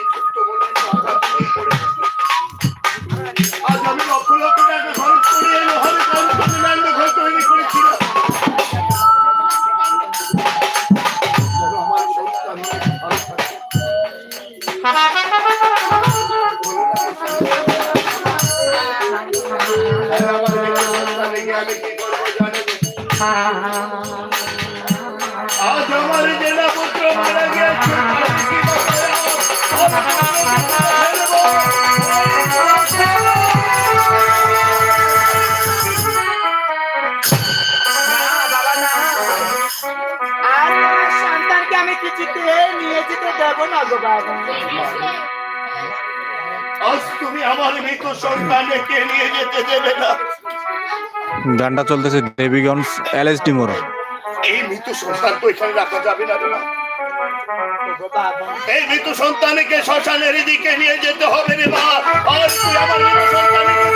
এই ছোট্ট বলে আজ আমি লক্ষ লক্ষ টাকা খরচ করে লোহারে কনস্ট্রাকশন ঘর তৈরি করেছিলাম। আমার সন্তান ভালো থাকে। আমি কি করবো জানেন? আজ আমার জেলা পুত্র মারা গিয়েছে। সন্তানকে আমি কিছুতে নিয়ে যেতে দেবো না গো বাবা। আজ তুমি আমার মৃত সন্তানকে নিয়ে যেতে দেবে না। গানটা চলতেছে দেবীগঞ্জ এলএসডি মোড়। এই মৃত সন্তান তো এখানে রাখা যাবে না। এই মৃত সন্তানকে শ্মশানের দিকে নিয়ে যেতে হবে রে মা। আর তুই আমার